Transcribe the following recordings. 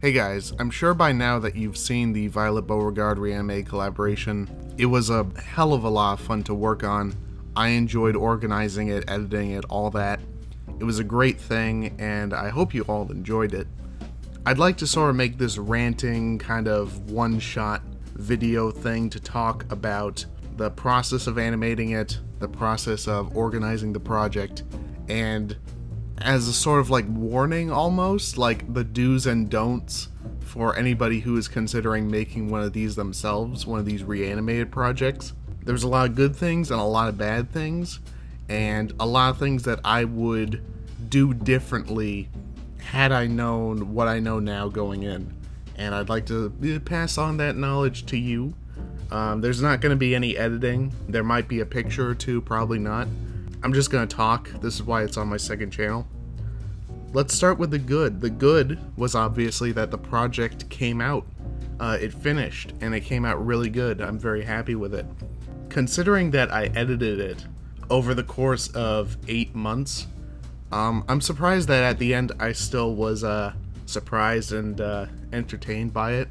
Hey guys, I'm sure by now that you've seen the Violet Beauregarde Reanimated collaboration. It was a hell of a lot of fun to work on. I enjoyed organizing it, editing it, all that. It was a great thing, and I hope you all enjoyed it. I'd like to sort of make this ranting kind of one-shot video thing to talk about the process of animating it, the process of organizing the project, and as a sort of like warning almost, like the do's and don'ts for anybody who is considering making one of these themselves, one of these reanimated projects. There's a lot of good things and a lot of bad things, and a lot of things that I would do differently had I known what I know now going in. And I'd like to pass on that knowledge to you. There's not going to be any editing. There might be a picture or two, probably not. I'm just going to talk. This is why it's on my second channel. Let's start with the good. The good was obviously that the project came out. It finished, and it came out really good. I'm very happy with it. Considering that I edited it over the course of 8 months, I'm surprised that at the end I still was surprised and entertained by it.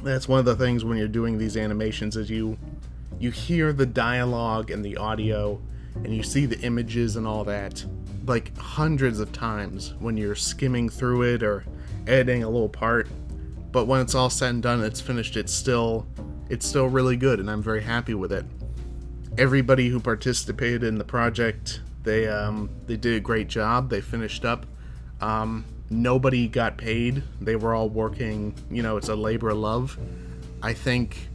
That's one of the things when you're doing these animations is you hear the dialogue and the audio, and you see the images and all that like hundreds of times when you're skimming through it or editing a little part. But when it's all said and done, it's finished, it's still really good, and I'm very happy with it. Everybody who participated in the project, they did a great job. They finished up. Nobody got paid. They were all working, it's a labor of love. I think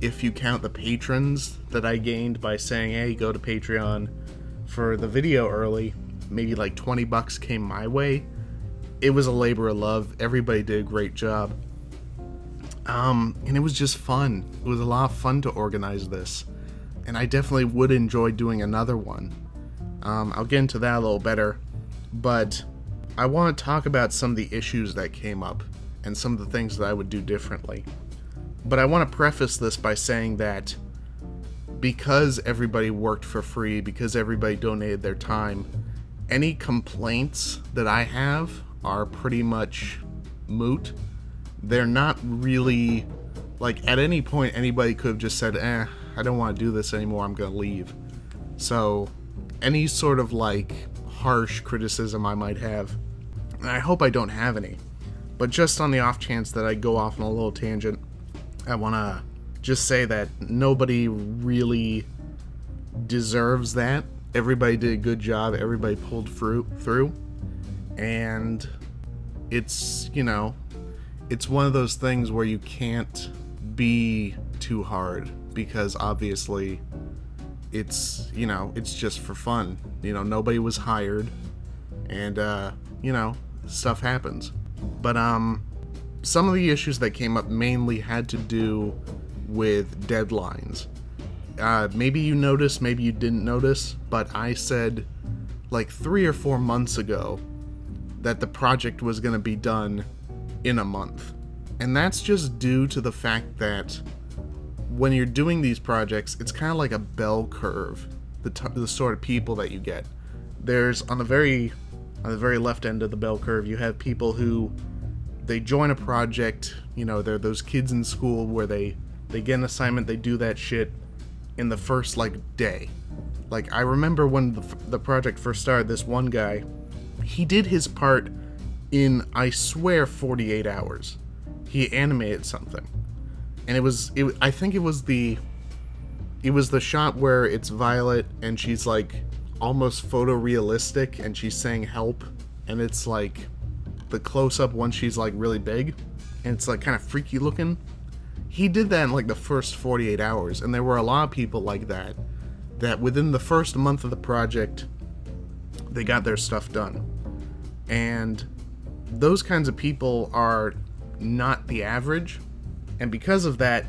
if you count the patrons that I gained by saying, hey, go to Patreon for the video early, maybe like $20 came my way. It was a labor of love. Everybody did a great job. And it was just fun. It was a lot of fun to organize this. And I definitely would enjoy doing another one. I'll get into that a little better. But I want to talk about some of the issues that came up and some of the things that I would do differently. But I want to preface this by saying that because everybody worked for free, because everybody donated their time, any complaints that I have are pretty much moot. They're not really, like, at any point anybody could have just said, I don't want to do this anymore, I'm gonna leave. So any sort of like harsh criticism I might have, and I hope I don't have any, but just on the off chance that I go off on a little tangent, I want to just say that nobody really deserves that. Everybody did a good job. Everybody pulled through. And it's, it's one of those things where you can't be too hard because obviously it's, it's just for fun. Nobody was hired and, stuff happens. But, some of the issues that came up mainly had to do with deadlines. Maybe you noticed, maybe you didn't notice, but I said like 3 or 4 months ago that the project was going to be done in a month. And that's just due to the fact that when you're doing these projects, it's kind of like a bell curve, the sort of people that you get. There's on the very left end of the bell curve, you have people who they join a project, they're those kids in school where they get an assignment, they do that shit in the first, day. Like, I remember when the project first started, this one guy, he did his part in, I swear, 48 hours. He animated something. And I think it was the shot where it's Violet, and she's, almost photorealistic, and she's saying help, and it's, the close-up once she's really big, and it's kind of freaky looking. He did that in the first 48 hours, and there were a lot of people like that within the first month of the project they got their stuff done. And those kinds of people are not the average, and because of that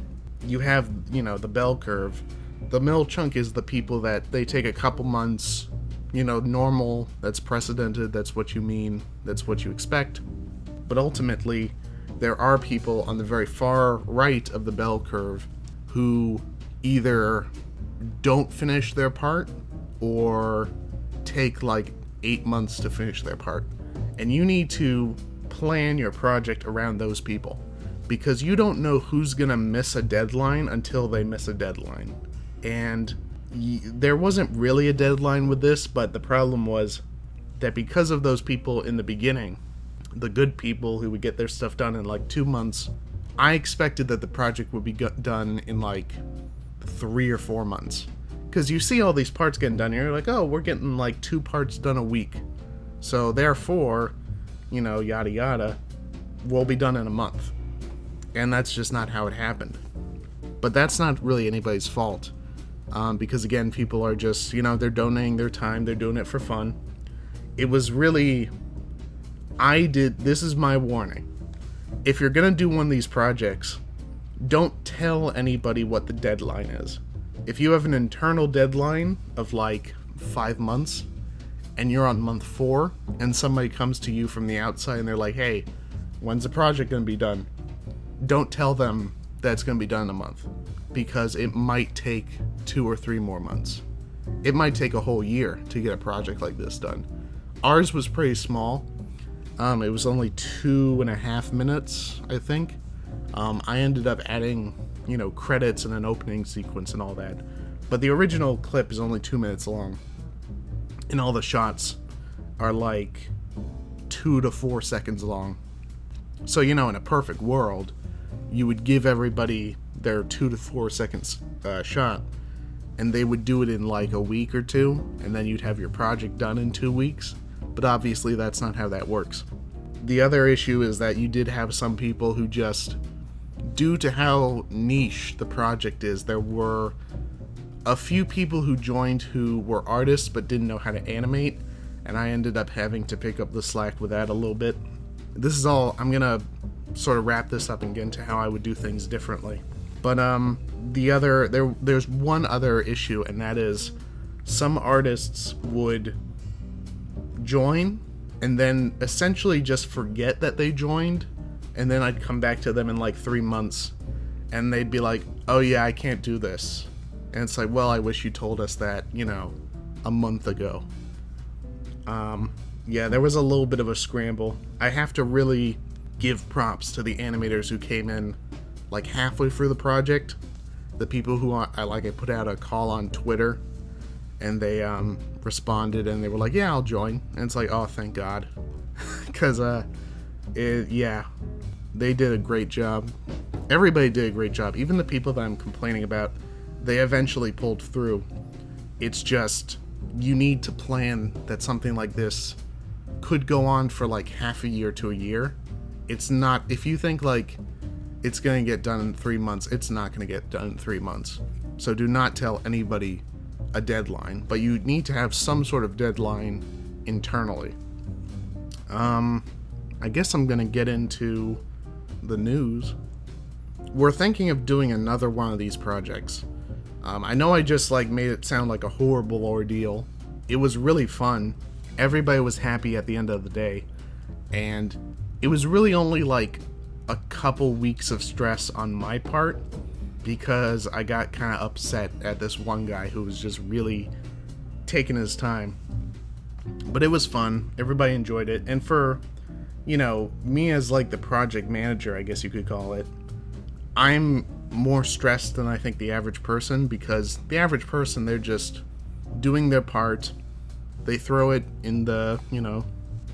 you have the bell curve. The middle chunk is the people that they take a couple months, normal, that's precedented, that's what you mean, that's what you expect. But ultimately, there are people on the very far right of the bell curve who either don't finish their part or take 8 months to finish their part. And you need to plan your project around those people, because you don't know who's gonna miss a deadline until they miss a deadline. And there wasn't really a deadline with this, but the problem was that because of those people in the beginning, the good people who would get their stuff done in like 2 months, I expected that the project would be done in like 3 or 4 months. Because you see all these parts getting done, you're like, oh, we're getting like 2 parts done a week. So therefore, you know, yada yada, will be done in a month. And that's just not how it happened. But that's not really anybody's fault. Because again, people are just, you know, they're donating their time, they're doing it for fun. It was really, this is my warning. If you're gonna do one of these projects, don't tell anybody what the deadline is. If you have an internal deadline of like 5 months, and you're on month 4, and somebody comes to you from the outside and they're like, hey, when's the project gonna be done? Don't tell them that it's gonna be done in a month, because it might take 2 or 3 more months. It might take a whole year to get a project like this done. Ours was pretty small. It was only 2.5 minutes, I think. I ended up adding, you know, credits and an opening sequence and all that. But the original clip is only 2 minutes long. And all the shots are like 2 to 4 seconds long. So, you know, in a perfect world, you would give everybody their 2 to 4 seconds shot, and they would do it in like a week or 2, and then you'd have your project done in 2 weeks. But obviously that's not how that works. The other issue is that you did have some people who just, due to how niche the project is, there were a few people who joined who were artists but didn't know how to animate, and I ended up having to pick up the slack with that a little bit. This is all, I'm gonna sort of wrap this up and get into how I would do things differently. But there's one other issue, and that is some artists would join and then essentially just forget that they joined, and then I'd come back to them in like 3 months and they'd be like, oh yeah, I can't do this. And it's like, well, I wish you told us that, you know, a month ago. Yeah, there was a little bit of a scramble. I have to really give props to the animators who came in like halfway through the project. The people who I put out a call on Twitter, and they responded and they were like, yeah, I'll join. And it's like, oh, thank God. Because, yeah, they did a great job. Everybody did a great job. Even the people that I'm complaining about, they eventually pulled through. It's just, you need to plan that something like this could go on for like half a year to a year. It's not, if you think like it's going to get done in 3 months, it's not going to get done in 3 months. So do not tell anybody a deadline, but you need to have some sort of deadline internally. I guess I'm going to get into the news. We're thinking of doing another one of these projects. I know I just like made it sound like a horrible ordeal. It was really fun. Everybody was happy at the end of the day. And it was really only like a couple weeks of stress on my part, because I got kind of upset at this one guy who was just really taking his time. But it was fun. Everybody enjoyed it. And for, you know, me as like the project manager, I guess you could call it, I'm more stressed than I think the average person, because the average person, they're just doing their part. They throw it in the, you know,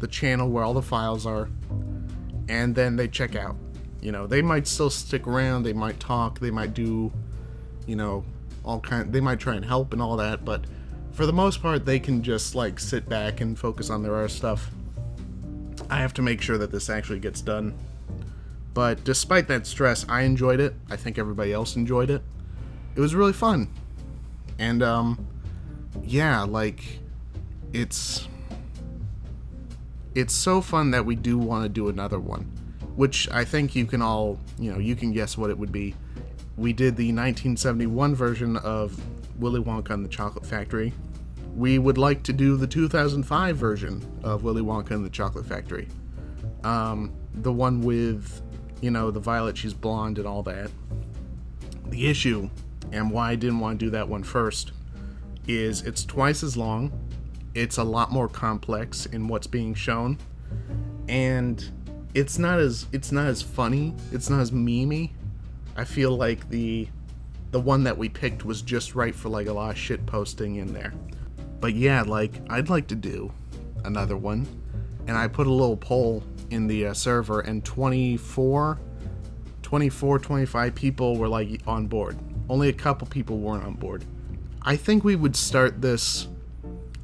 the channel where all the files are, and then they check out. You know, they might still stick around, they might talk, they might do, you know, they might try and help and all that, but for the most part, they can just like sit back and focus on their other stuff. I have to make sure that this actually gets done. But despite that stress, I enjoyed it. I think everybody else enjoyed it. It was really fun. And, yeah, like, it's so fun that we do want to do another one, which I think you can all, you know, you can guess what it would be. We did the 1971 version of Willy Wonka and the Chocolate Factory. We would like to do the 2005 version of Willy Wonka and the Chocolate Factory. The one with, you know, the Violet, she's blonde and all that. The issue, and why I didn't want to do that one first, is it's twice as long, it's a lot more complex in what's being shown, and it's not as funny, it's not as memey. I feel like the one that we picked was just right for like a lot of shit posting in there. But yeah, like I'd like to do another one, and I put a little poll in the server, and 25 people were like on board. Only a couple people weren't on board. I think we would start this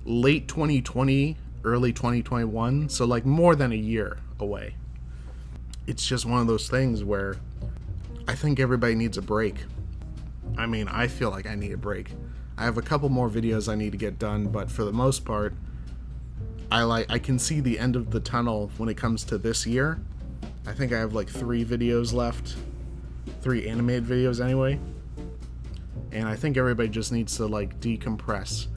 late 2020, early 2021, so like more than a year away. It's just one of those things where I think everybody needs a break. I mean, I feel like I need a break. I have a couple more videos I need to get done, but for the most part, I can see the end of the tunnel when it comes to this year. I think I have like 3 videos left. 3 animated videos anyway. And I think everybody just needs to like decompress.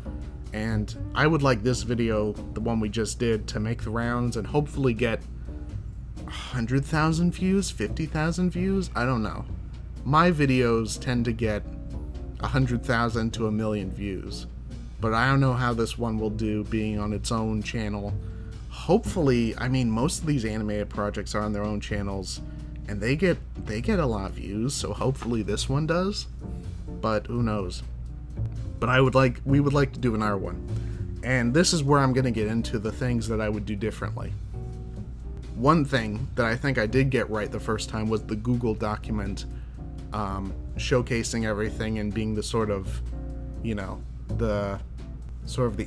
And I would like this video, the one we just did, to make the rounds and hopefully get 100,000 views, 50,000 views. I don't know. My videos tend to get 100,000 to 1 million views, but I don't know how this one will do being on its own channel. Hopefully, I mean, most of these animated projects are on their own channels, and they get a lot of views, so hopefully this one does, but who knows. But we would like to do another one, and this is where I'm going to get into the things that I would do differently. One thing that I think I did get right the first time was the Google document, showcasing everything and being the sort of, the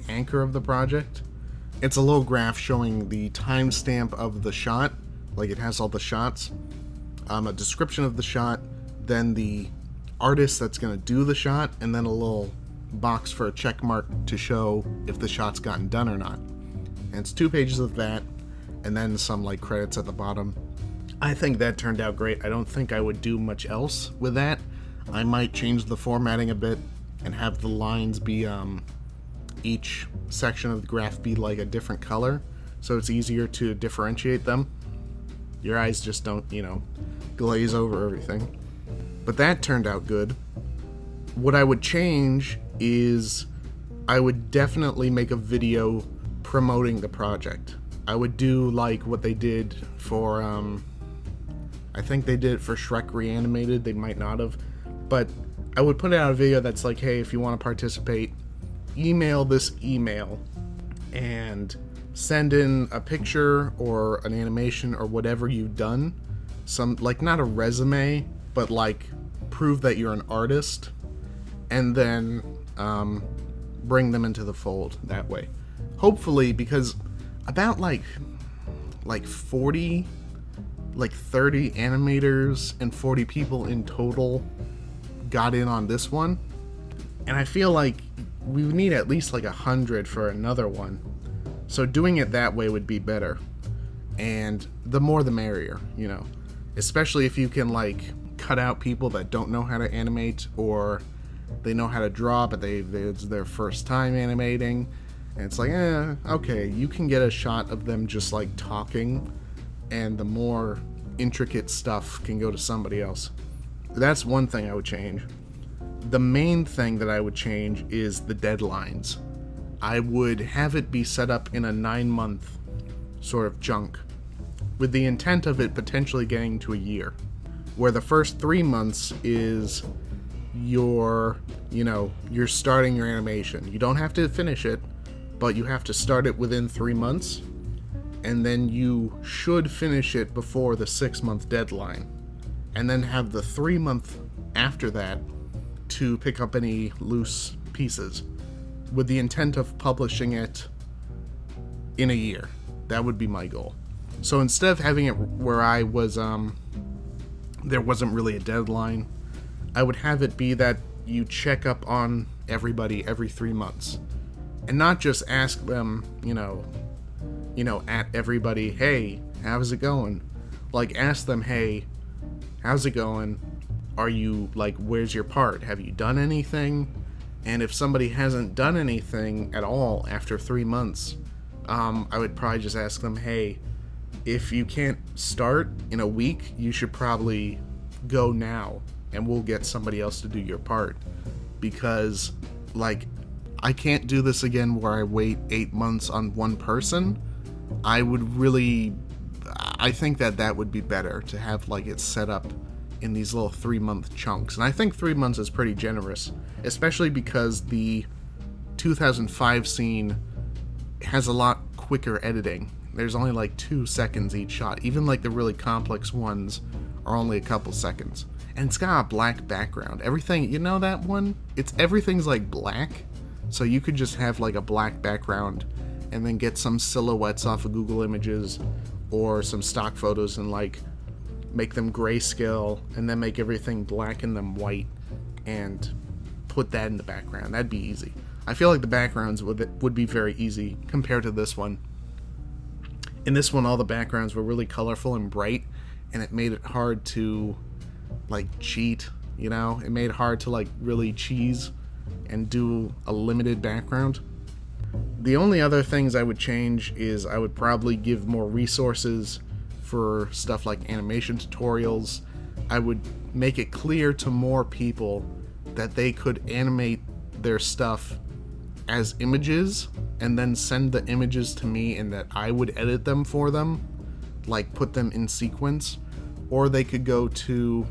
anchor of the project. It's a little graph showing the timestamp of the shot, like it has all the shots, a description of the shot, then the artist that's going to do the shot, and then a little box for a check mark to show if the shot's gotten done or not. And it's 2 pages of that, and then some like credits at the bottom. I think that turned out great. I don't think I would do much else with that. I might change the formatting a bit and have the lines be each section of the graph be like a different color, so it's easier to differentiate them. Your eyes just don't, glaze over everything. But that turned out good. What I would change is I would definitely make a video promoting the project. I would do like what they did for, I think they did it for Shrek Reanimated, they might not have, but I would put out a video that's like, hey, if you want to participate, email this email and send in a picture or an animation or whatever you've done. Some, like, not a resume, but like prove that you're an artist, and then bring them into the fold that way. Hopefully, because about like 30 animators and 40 people in total got in on this one, and I feel like we would need at least like 100 for another one, so doing it that way would be better, and the more the merrier, especially if you can like cut out people that don't know how to animate, or they know how to draw but it's their first time animating, and it's like, okay, you can get a shot of them just like talking, and the more intricate stuff can go to somebody else. That's one thing I would change. The main thing that I would change is the deadlines. I would have it be set up in a 9-month sort of chunk, with the intent of it potentially getting to a year, where the first 3 months is you're starting your animation. You don't have to finish it, but you have to start it within 3 months, and then you should finish it before the 6-month deadline, and then have the 3-month after that to pick up any loose pieces, with the intent of publishing it in a year. That would be my goal. So instead of having it where I was, there wasn't really a deadline, I would have it be that you check up on everybody every 3 months, and not just ask them, at everybody, hey, how's it going? Like, ask them, hey, how's it going? Are you, like, where's your part? Have you done anything? And if somebody hasn't done anything at all after 3 months, I would probably just ask them, hey, if you can't start in a week, you should probably go now, and we'll get somebody else to do your part. Because, like, I can't do this again where I wait 8 months on one person. I I think that would be better to have like it set up in these little 3-month chunks. And I think 3 months is pretty generous, especially because the 2005 scene has a lot quicker editing. There's only like 2 seconds each shot. Even like the really complex ones are only a couple seconds. And it's got a black background. Everything, you know that one? Everything's like black. So you could just have like a black background and then get some silhouettes off of Google Images or some stock photos and like make them grayscale and then make everything black and then white and put that in the background. That'd be easy. I feel like the backgrounds would be very easy compared to this one. In this one, all the backgrounds were really colorful and bright, and it made it hard to like cheat, you know? It made it hard to like really cheese and do a limited background. The only other things I would change is I would probably give more resources for stuff like animation tutorials. I would make it clear to more people that they could animate their stuff as images and then send the images to me and that I would edit them for them, like put them in sequence. Or they could go to,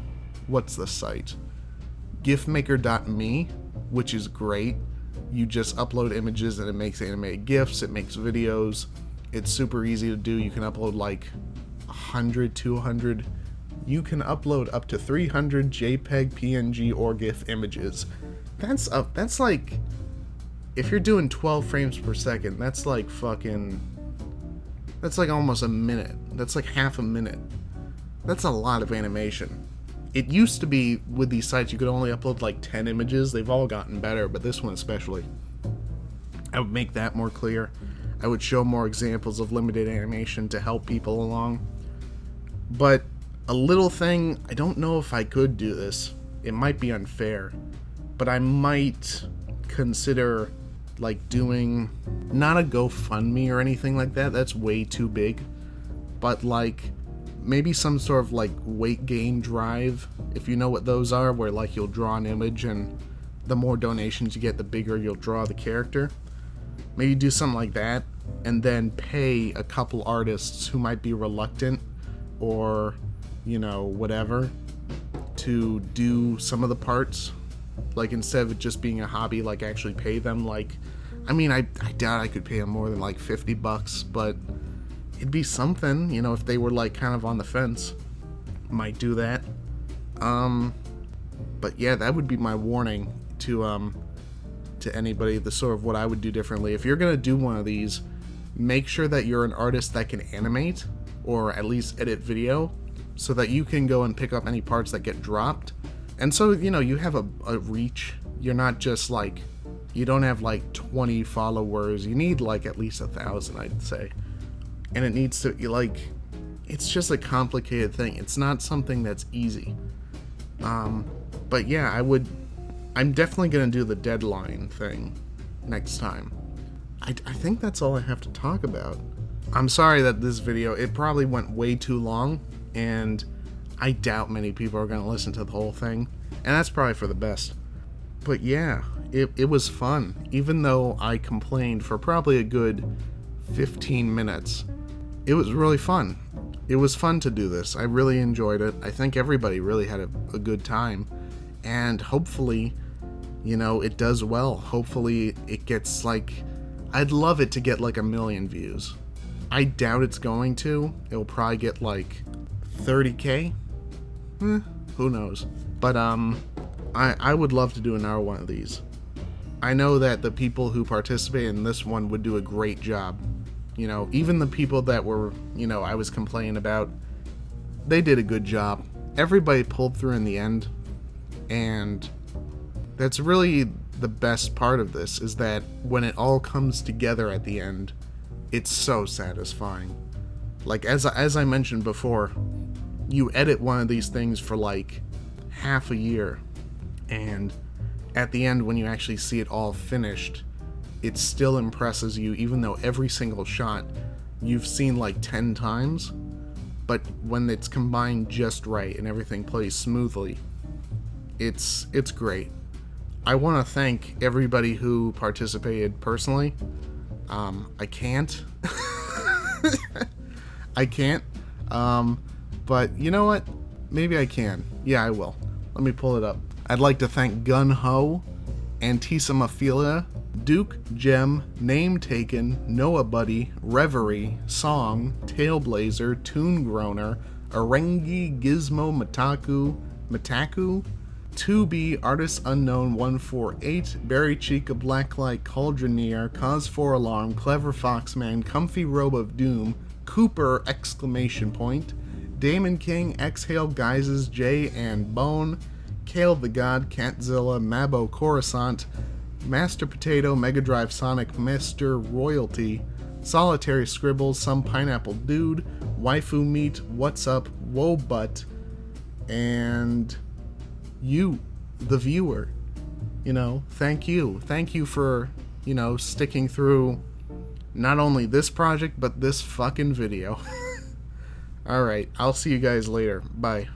what's the site? gifmaker.me, which is great. You just upload images and it makes animated GIFs, it makes videos. It's super easy to do. You can upload like 100, 200. You can upload up to 300 JPEG, PNG, or GIF images. That's like, if you're doing 12 frames per second, that's like almost a minute. That's like half a minute. That's a lot of animation. It used to be with these sites you could only upload like 10 images. They've all gotten better, but this one especially. I would make that more clear. I would show more examples of limited animation to help people along. But a little thing, I don't know if I could do this. It might be unfair, but I might consider like doing, not a GoFundMe or anything like that. That's way too big. But like maybe some sort of like weight gain drive, if you know what those are, where like you'll draw an image and the more donations you get, the bigger you'll draw the character. Maybe do something like that and then pay a couple artists who might be reluctant or, you know, whatever, to do some of the parts. Like instead of it just being a hobby, like actually pay them. Like, I mean, I doubt I could pay them more than like $50, but it'd be something, you know, if they were like kind of on the fence, might do that. But yeah, that would be my warning to anybody, the sort of what I would do differently. If you're gonna do one of these, make sure that you're an artist that can animate or at least edit video so that you can go and pick up any parts that get dropped. And so, you know, you have a reach. You're not just like, you don't have like 20 followers. You need like at least 1,000, I'd say. And it needs to, like, it's just a complicated thing. It's not something that's easy. But yeah, I'm definitely going to do the deadline thing next time. I think that's all I have to talk about. I'm sorry that this video, it probably went way too long, and I doubt many people are going to listen to the whole thing, and that's probably for the best. But yeah, it was fun, even though I complained for probably a good 15 minutes. It was really fun. It was fun to do this. I really enjoyed it. I think everybody really had a good time, and hopefully, you know, it does well. Hopefully it gets like, I'd love it to get like 1 million views. I doubt it's going to. It'll probably get like 30K. Who knows? But I would love to do another one of these. I know that the people who participate in this one would do a great job. You know, even the people that were, you know, I was complaining about, they did a good job. Everybody pulled through in the end, and that's really the best part of this, is that when it all comes together at the end, it's so satisfying. Like, as I mentioned before, you edit one of these things for like half a year, and at the end, when you actually see it all finished, it still impresses you, even though every single shot you've seen like 10 times. But when it's combined just right and everything plays smoothly, it's great. I want to thank everybody who participated personally. I can't. I can't. But you know what? Maybe I can. Yeah, I will. Let me pull it up. I'd like to thank Gun Ho, Antisamophilia, Duke, Gem, Name Taken, Noah Buddy, Reverie, Song, Tailblazer, Toon Groaner, Arengi, Gizmo, Mataku, 2B, Artist Unknown 148, Barry Chica, Blacklight, Cauldroneer, Cause 4 Alarm, Clever Foxman, Comfy Robe of Doom, Cooper, exclamation point, Damon King, Exhale Guises, Jay and Bone, Kale the God, Catzilla, Mabo Coruscant, Master Potato, Mega Drive Sonic, Mr. Royalty, Solitary Scribbles, Some Pineapple Dude, Waifu Meat, What's Up, Whoa Butt, and you, the viewer. You know, thank you. Thank you for, you know, sticking through not only this project, but this fucking video. Alright, I'll see you guys later. Bye.